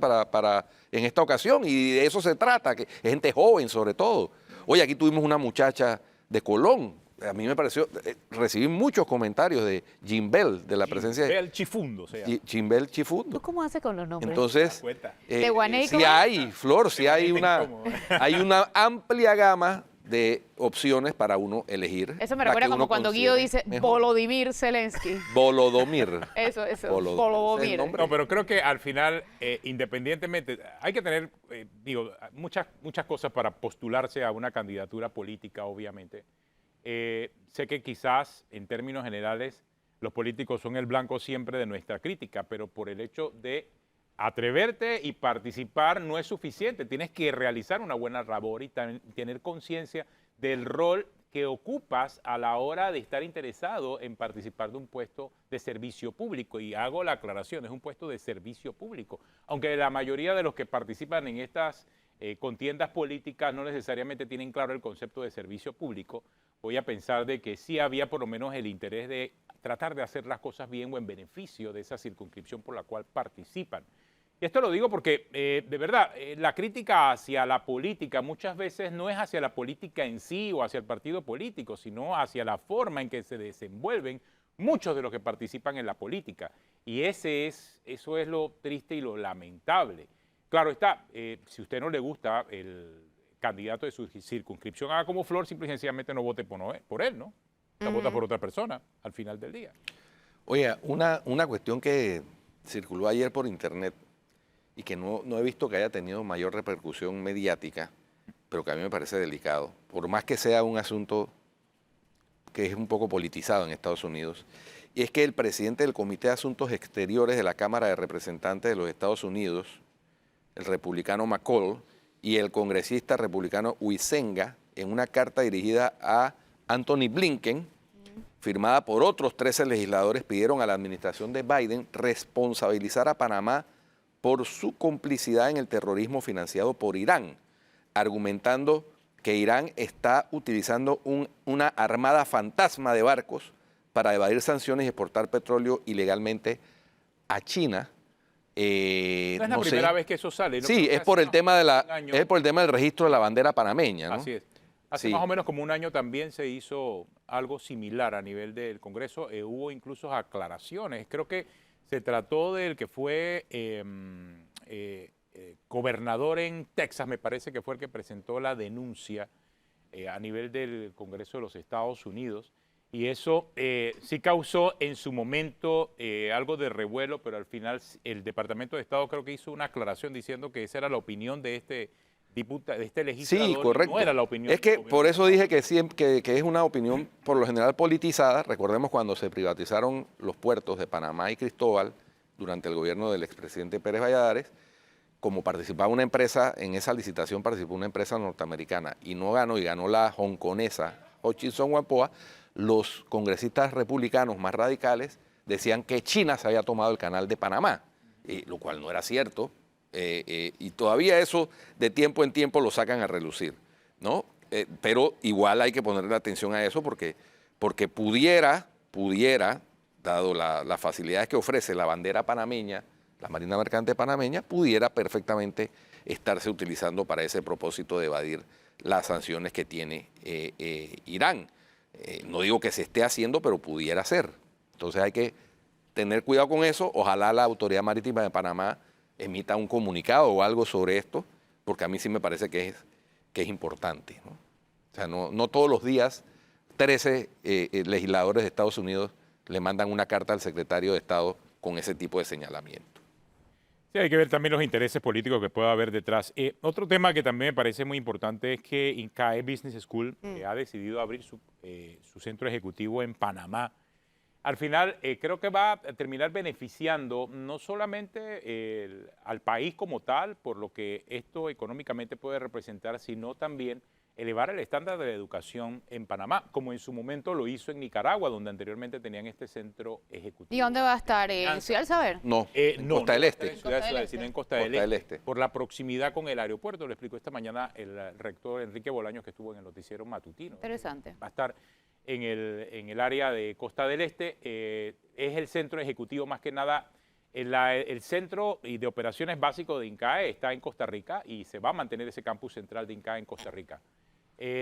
en esta ocasión, y de eso se trata, que es gente joven sobre todo. Oye, aquí tuvimos una muchacha de Colón. A mí me pareció, recibí muchos comentarios de Jimbel, de la presencia de El Chifundo, o sea. Jimbel Chifundo. ¿Tú cómo haces con los nombres? Entonces, cuenta. ¿De Guaney sí cómo? hay, Flor, sí hay incómodo. hay una amplia gama de opciones para uno elegir. Eso me la recuerda que como uno cuando Guido considere dice mejor. Volodymyr Zelensky. Volodymyr. Eso, Ese es el Volodymyr. nombre. No, pero creo que al final, independientemente, hay que tener, muchas cosas para postularse a una candidatura política, obviamente. Sé que quizás, en términos generales, los políticos son el blanco siempre de nuestra crítica, pero por el hecho de atreverte y participar no es suficiente. Tienes que realizar una buena labor y tener conciencia del rol que ocupas a la hora de estar interesado en participar de un puesto de servicio público. Y hago la aclaración, es un puesto de servicio público. Aunque la mayoría de los que participan en estas contiendas políticas no necesariamente tienen claro el concepto de servicio público, voy a pensar de que sí había por lo menos el interés de tratar de hacer las cosas bien o en beneficio de esa circunscripción por la cual participan. Y esto lo digo porque, de verdad, la crítica hacia la política muchas veces no es hacia la política en sí o hacia el partido político, sino hacia la forma en que se desenvuelven muchos de los que participan en la política. Y eso es lo triste y lo lamentable. Claro está, si a usted no le gusta el candidato de su circunscripción, haga como Flor, simple y sencillamente no vote por él, ¿no? La vota por otra persona al final del día. Oye, una cuestión que circuló ayer por internet y que no he visto que haya tenido mayor repercusión mediática, pero que a mí me parece delicado, por más que sea un asunto que es un poco politizado en Estados Unidos, y es que el presidente del Comité de Asuntos Exteriores de la Cámara de Representantes de los Estados Unidos, el republicano McCall, y el congresista republicano Huizenga, en una carta dirigida a Anthony Blinken, firmada por otros 13 legisladores, pidieron a la administración de Biden responsabilizar a Panamá por su complicidad en el terrorismo financiado por Irán, argumentando que Irán está utilizando una armada fantasma de barcos para evadir sanciones y exportar petróleo ilegalmente a China. No es la primera vez que eso sale. ¿no? Sí, Creo que es por hace el tema de un año. es por el tema del registro de la bandera panameña, ¿no? Así es. Hace Sí. más o menos como un año también se hizo algo similar a nivel del Congreso. Hubo incluso aclaraciones. Creo que se trató del que fue gobernador en Texas, me parece que fue el que presentó la denuncia a nivel del Congreso de los Estados Unidos. Y eso sí causó en su momento algo de revuelo, pero al final el Departamento de Estado creo que hizo una aclaración diciendo que esa era la opinión de este legislador. Sí, correcto. No era la opinión Es del que gobierno. por eso dije que es una opinión por lo general politizada. Recordemos cuando se privatizaron los puertos de Panamá y Cristóbal durante el gobierno del expresidente Pérez Valladares, como participaba una empresa, en esa licitación participó una empresa norteamericana y no ganó, y ganó la hongkonesa Hutchison Whampoa, los congresistas republicanos más radicales decían que China se había tomado el canal de Panamá, lo cual no era cierto. Y todavía eso de tiempo en tiempo lo sacan a relucir, ¿no? Pero igual hay que ponerle atención a eso porque pudiera, dado las facilidades que ofrece la bandera panameña, la Marina Mercante panameña, pudiera perfectamente estarse utilizando para ese propósito de evadir las sanciones que tiene Irán. No digo que se esté haciendo, pero pudiera ser. Entonces hay que tener cuidado con eso. Ojalá la Autoridad Marítima de Panamá emita un comunicado o algo sobre esto, porque a mí sí me parece que es importante, ¿no? O sea, no todos los días 13 legisladores de Estados Unidos le mandan una carta al secretario de Estado con ese tipo de señalamiento. Sí, hay que ver también los intereses políticos que pueda haber detrás. Otro tema que también me parece muy importante es que INCAE Business School ha decidido abrir su centro ejecutivo en Panamá. Al final, creo que va a terminar beneficiando no solamente al país como tal, por lo que esto económicamente puede representar, sino también elevar el estándar de la educación en Panamá, como en su momento lo hizo en Nicaragua, donde anteriormente tenían este centro ejecutivo. ¿Y dónde va a estar? ¿En Ciudad del Saber? No, en Costa del va a Este. estar en Ciudad del Saber, sino en Costa del Costa del Este, Este. por la proximidad con el aeropuerto. Lo explicó esta mañana el rector Enrique Bolaños, que estuvo en el noticiero matutino. Interesante. Va a estar en el área de Costa del Este. Es el centro ejecutivo más que nada. El centro de operaciones básico de INCAE está en Costa Rica y se va a mantener ese campus central de INCAE en Costa Rica,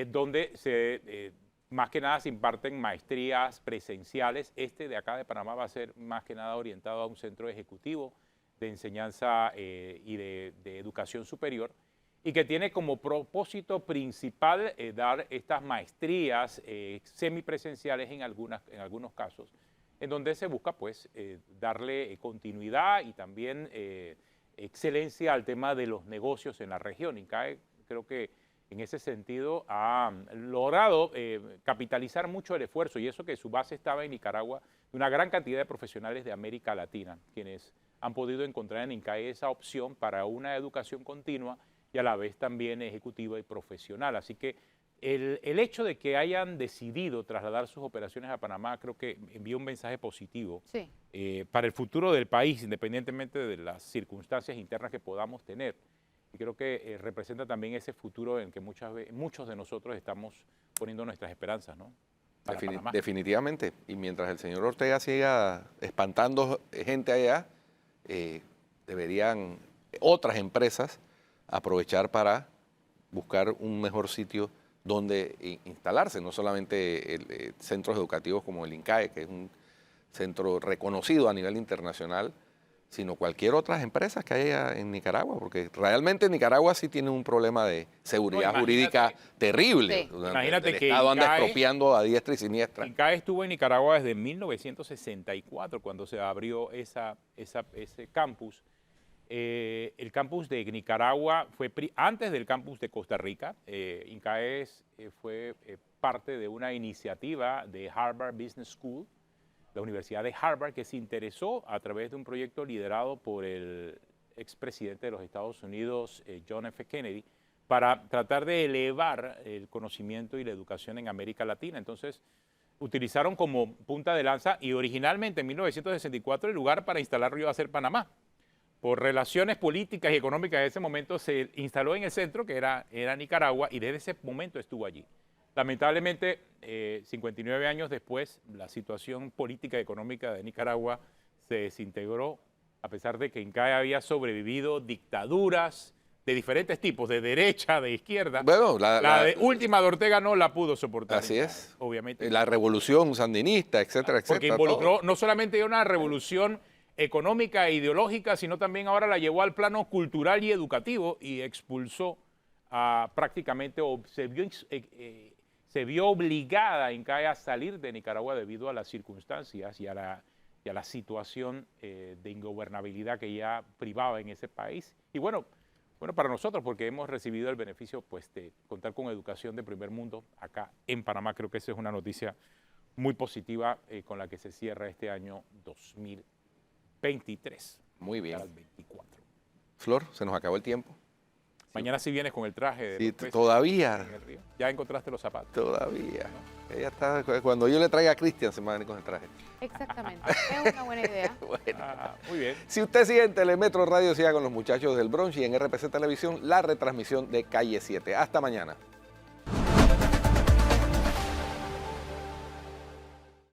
donde más que nada se imparten maestrías presenciales. Este de acá de Panamá va a ser más que nada orientado a un centro ejecutivo de enseñanza y de educación superior, y que tiene como propósito principal dar estas maestrías semipresenciales en algunos casos, en donde se busca pues darle continuidad y también excelencia al tema de los negocios en la región. INCAE creo que en ese sentido ha logrado capitalizar mucho el esfuerzo, y eso que su base estaba en Nicaragua, de una gran cantidad de profesionales de América Latina, quienes han podido encontrar en INCAE esa opción para una educación continua y a la vez también ejecutiva y profesional. Así que el hecho de que hayan decidido trasladar sus operaciones a Panamá creo que envía un mensaje positivo para el futuro del país, independientemente de las circunstancias internas que podamos tener. Y creo que representa también ese futuro en que muchos de nosotros estamos poniendo nuestras esperanzas, ¿no? Definitivamente. Y mientras el señor Ortega siga espantando gente allá, deberían otras empresas aprovechar para buscar un mejor sitio donde instalarse, no solamente centros educativos como el INCAE, que es un centro reconocido a nivel internacional, sino cualquier otra empresa que haya en Nicaragua, porque realmente Nicaragua sí tiene un problema de seguridad jurídica terrible. Sí. Imagínate el que Estado anda INCAE expropiando a diestra y siniestra. INCAE estuvo en Nicaragua desde 1964, cuando se abrió ese campus. El campus de Nicaragua fue antes del campus de Costa Rica. INCAE fue parte de una iniciativa de Harvard Business School, la Universidad de Harvard, que se interesó a través de un proyecto liderado por el expresidente de los Estados Unidos, John F. Kennedy, para tratar de elevar el conocimiento y la educación en América Latina. Entonces, utilizaron como punta de lanza, y originalmente en 1964 el lugar para instalarlo iba a ser Panamá. Por relaciones políticas y económicas de ese momento se instaló en el centro, que era Nicaragua, y desde ese momento estuvo allí. Lamentablemente, 59 años después, la situación política y económica de Nicaragua se desintegró, a pesar de que INCAE había sobrevivido dictaduras de diferentes tipos, de derecha, de izquierda. Bueno, la última de Ortega no la pudo soportar. Así es. Obviamente. La revolución sandinista, etcétera, etcétera. Porque involucró no solamente una revolución económica e ideológica, sino también ahora la llevó al plano cultural y educativo, y expulsó prácticamente, o se vio obligada a INCAE a salir de Nicaragua debido a las circunstancias y a la situación de ingobernabilidad que ya privaba en ese país. Y bueno, para nosotros, porque hemos recibido el beneficio pues, de contar con educación de primer mundo acá en Panamá. Creo que esa es una noticia muy positiva con la que se cierra este año 2023. Muy bien. Al 24. Flor, se nos acabó el tiempo. Mañana sí vienes con el traje de Sí, los peces todavía. en el río. ¿Ya encontraste los zapatos? Todavía. Ella está, cuando yo le traiga a Cristian se me va a venir con el traje. Exactamente. Es una buena idea. Bueno. Muy bien. Si usted sigue en Telemetro Radio, siga con los muchachos del brunch, y en RPC Televisión la retransmisión de Calle 7. Hasta mañana.